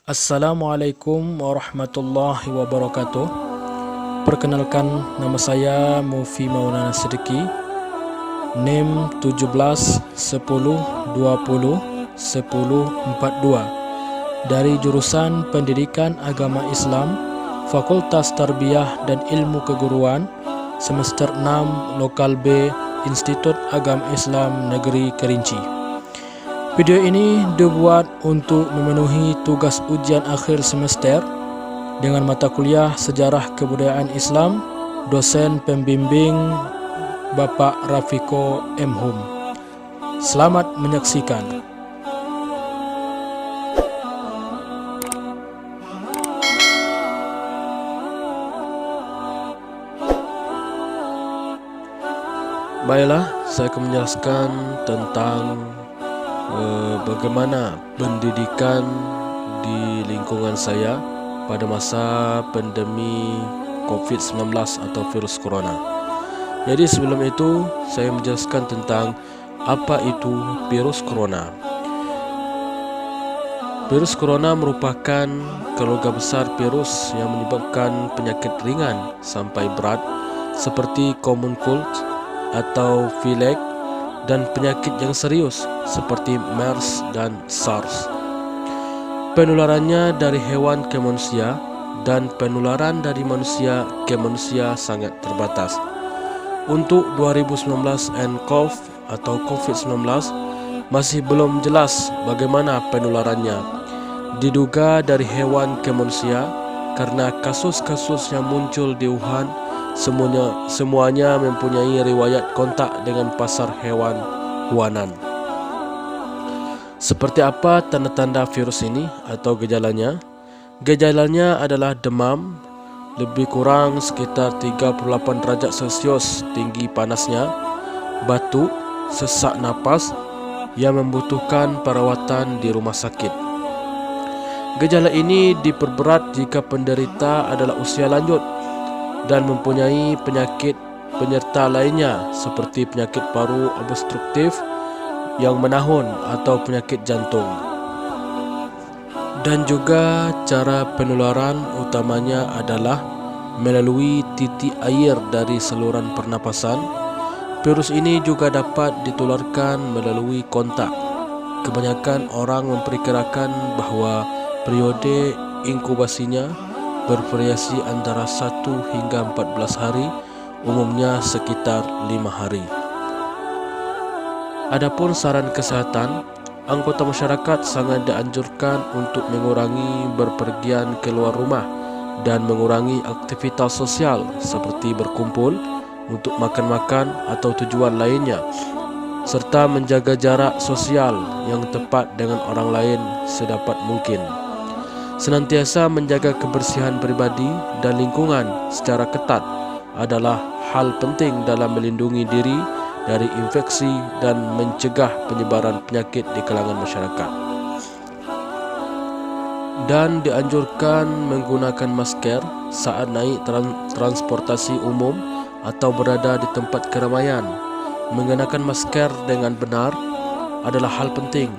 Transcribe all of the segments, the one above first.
Assalamualaikum warahmatullahi wabarakatuh. Perkenalkan, nama saya Mufi Maulana Siddiqui, NIM 17 10 20 10 42 dari jurusan Pendidikan Agama Islam, Fakultas Tarbiyah dan Ilmu Keguruan, semester 6 Lokal B, Institut Agama Islam Negeri Kerinci. Video ini dibuat untuk memenuhi tugas ujian akhir semester dengan mata kuliah Sejarah Kebudayaan Islam, dosen pembimbing Bapak Rafiko M. Hum. Selamat menyaksikan. Baiklah, saya akan menjelaskan tentang bagaimana pendidikan di lingkungan saya pada masa pandemi COVID-19 atau virus corona. Jadi sebelum itu saya menjelaskan tentang apa itu virus corona. Virus corona merupakan keluarga besar virus yang menyebabkan penyakit ringan sampai berat seperti common cold atau Vilek, dan penyakit yang serius seperti MERS dan SARS. Penularannya dari hewan ke manusia dan penularan dari manusia ke manusia sangat terbatas. Untuk 2019 nCoV atau COVID-19 masih belum jelas bagaimana penularannya. Diduga dari hewan ke manusia karena kasus-kasus yang muncul di Wuhan semuanya mempunyai riwayat kontak dengan pasar hewan Wuhanan. Seperti apa tanda-tanda virus ini atau gejalanya? Gejalanya adalah demam, lebih kurang sekitar 38 derajat Celcius tinggi panasnya, batuk, sesak napas yang membutuhkan perawatan di rumah sakit. Gejala ini diperberat jika penderita adalah usia lanjut dan mempunyai penyakit penyerta lainnya seperti penyakit paru obstruktif yang menahun atau penyakit jantung. Dan juga cara penularan utamanya adalah melalui titik air dari saluran pernapasan. Virus ini juga dapat ditularkan melalui kontak. Kebanyakan orang memperkirakan bahwa periode inkubasinya bervariasi antara 1 hingga 14 hari, umumnya sekitar 5 hari. Adapun saran kesehatan, anggota masyarakat sangat dianjurkan untuk mengurangi berpergian keluar rumah dan mengurangi aktivitas sosial seperti berkumpul untuk makan-makan atau tujuan lainnya, serta menjaga jarak sosial yang tepat dengan orang lain sedapat mungkin. Senantiasa menjaga kebersihan pribadi dan lingkungan secara ketat adalah hal penting dalam melindungi diri dari infeksi dan mencegah penyebaran penyakit di kalangan masyarakat. Dan dianjurkan menggunakan masker saat naik transportasi umum atau berada di tempat keramaian. Mengenakan masker dengan benar adalah hal penting.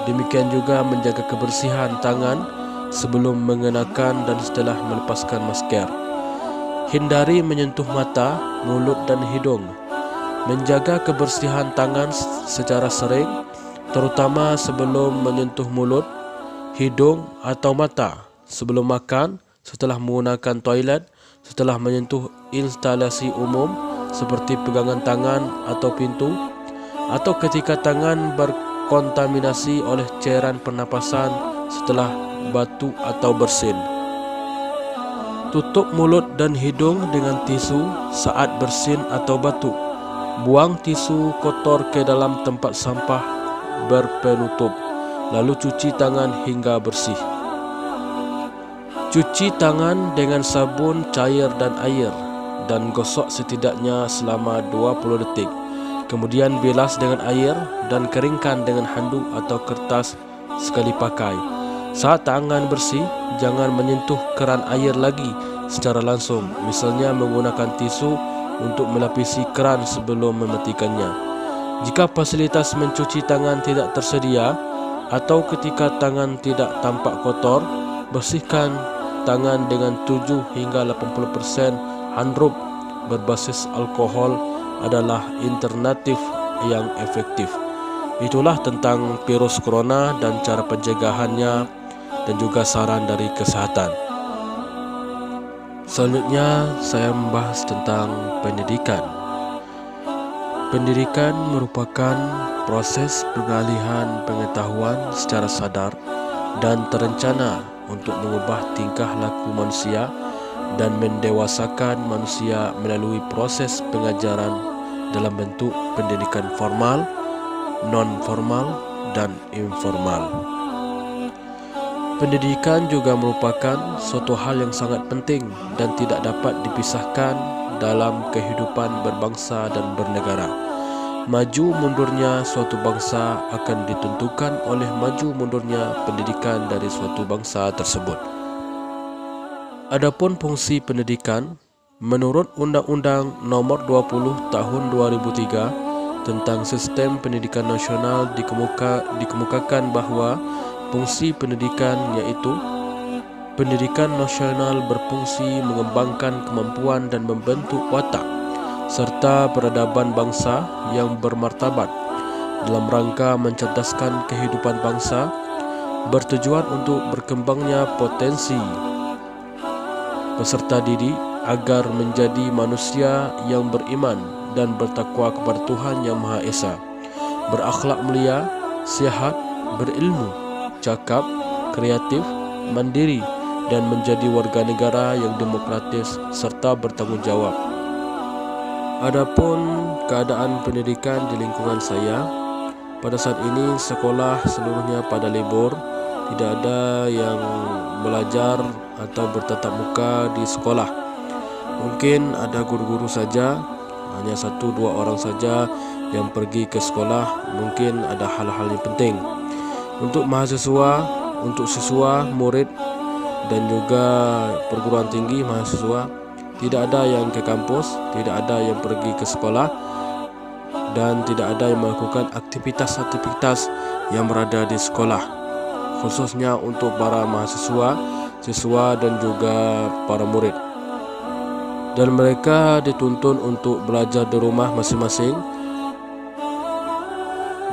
Demikian juga menjaga kebersihan tangan sebelum mengenakan dan setelah melepaskan masker. Hindari menyentuh mata, mulut dan hidung. Menjaga kebersihan tangan secara sering, terutama sebelum menyentuh mulut, hidung atau mata, sebelum makan, setelah menggunakan toilet, setelah menyentuh instalasi umum seperti pegangan tangan atau pintu, atau ketika tangan berkontaminasi oleh cairan pernapasan setelah batuk atau bersin. Tutup mulut dan hidung dengan tisu saat bersin atau batuk. Buang tisu kotor ke dalam tempat sampah berpenutup, lalu cuci tangan hingga bersih. Cuci tangan dengan sabun cair dan air dan gosok setidaknya selama 20 detik. Kemudian bilas dengan air dan keringkan dengan handuk atau kertas sekali pakai. Saat tangan bersih, jangan menyentuh keran air lagi secara langsung, misalnya menggunakan tisu untuk melapisi keran sebelum mematikannya. Jika fasilitas mencuci tangan tidak tersedia atau ketika tangan tidak tampak kotor, Bersihkan tangan dengan 7 hingga 80% handrub berbasis alkohol adalah alternatif yang efektif. Itulah tentang virus corona dan cara pencegahannya dan juga saran dari kesehatan. Selanjutnya saya membahas tentang pendidikan. Pendidikan merupakan proses pengalihan pengetahuan secara sadar dan terencana untuk mengubah tingkah laku manusia dan mendewasakan manusia melalui proses pengajaran dalam bentuk pendidikan formal, non-formal, dan informal. Pendidikan juga merupakan suatu hal yang sangat penting dan tidak dapat dipisahkan dalam kehidupan berbangsa dan bernegara. Maju mundurnya suatu bangsa akan ditentukan oleh maju mundurnya pendidikan dari suatu bangsa tersebut. Adapun fungsi pendidikan, menurut Undang-Undang Nomor 20 Tahun 2003 tentang Sistem Pendidikan Nasional dikemukakan bahawa fungsi pendidikan iaitu pendidikan nasional berfungsi mengembangkan kemampuan dan membentuk watak serta peradaban bangsa yang bermartabat dalam rangka mencerdaskan kehidupan bangsa, bertujuan untuk berkembangnya potensi peserta didik agar menjadi manusia yang beriman dan bertakwa kepada Tuhan Yang Maha Esa, berakhlak mulia, sihat, berilmu, cakap, kreatif, mandiri, dan menjadi warga negara yang demokratis serta bertanggungjawab. Adapun keadaan pendidikan di lingkungan saya, pada saat ini sekolah seluruhnya pada libur, tidak ada yang belajar atau bertatap muka di sekolah. Mungkin ada guru-guru saja, hanya 1-2 orang saja yang pergi ke sekolah, mungkin ada hal-hal yang penting. Untuk mahasiswa, untuk siswa, murid dan juga perguruan tinggi mahasiswa, tidak ada yang ke kampus, tidak ada yang pergi ke sekolah, dan tidak ada yang melakukan aktivitas-aktivitas yang berada di sekolah, khususnya untuk para mahasiswa, siswa dan juga para murid. Dan mereka dituntun untuk belajar di rumah masing-masing.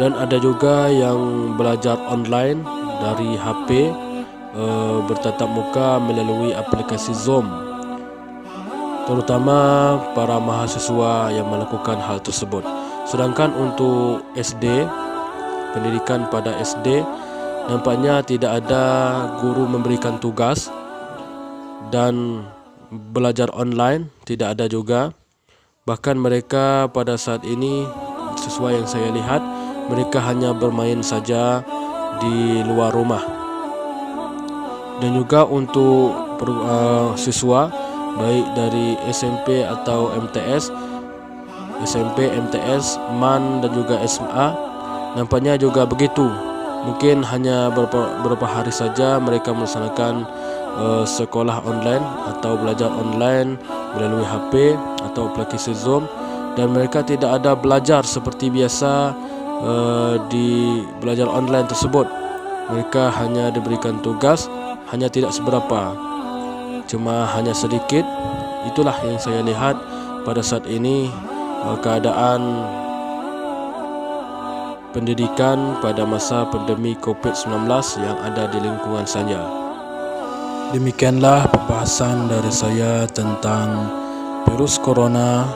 Dan ada juga yang belajar online dari HP, bertatap muka melalui aplikasi Zoom, terutama para mahasiswa yang melakukan hal tersebut. Sedangkan untuk SD, pendidikan pada SD, nampaknya tidak ada guru memberikan tugas dan belajar online tidak ada juga. Bahkan mereka pada saat ini, sesuai yang saya lihat, mereka hanya bermain saja di luar rumah. Dan juga untuk siswa baik dari SMP atau MTS, SMP, MTS, MAN dan juga SMA, nampaknya juga begitu. Mungkin hanya beberapa hari saja mereka melaksanakan sekolah online atau belajar online melalui HP atau aplikasi Zoom, dan mereka tidak ada belajar seperti biasa di belajar online tersebut. Mereka hanya diberikan tugas, hanya tidak seberapa, cuma hanya sedikit. Itulah yang saya lihat pada saat ini keadaan pendidikan pada masa pandemi COVID-19 yang ada di lingkungan saya. Demikianlah pembahasan dari saya tentang virus corona,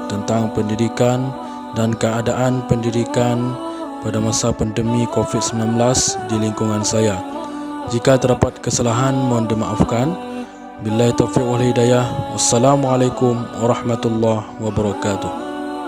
tentang pendidikan dan keadaan pendidikan pada masa pandemi COVID-19 di lingkungan saya. Jika terdapat kesalahan, mohon dimaafkan. Billahi taufiq wal hidayah. Wassalamualaikum warahmatullahi wabarakatuh.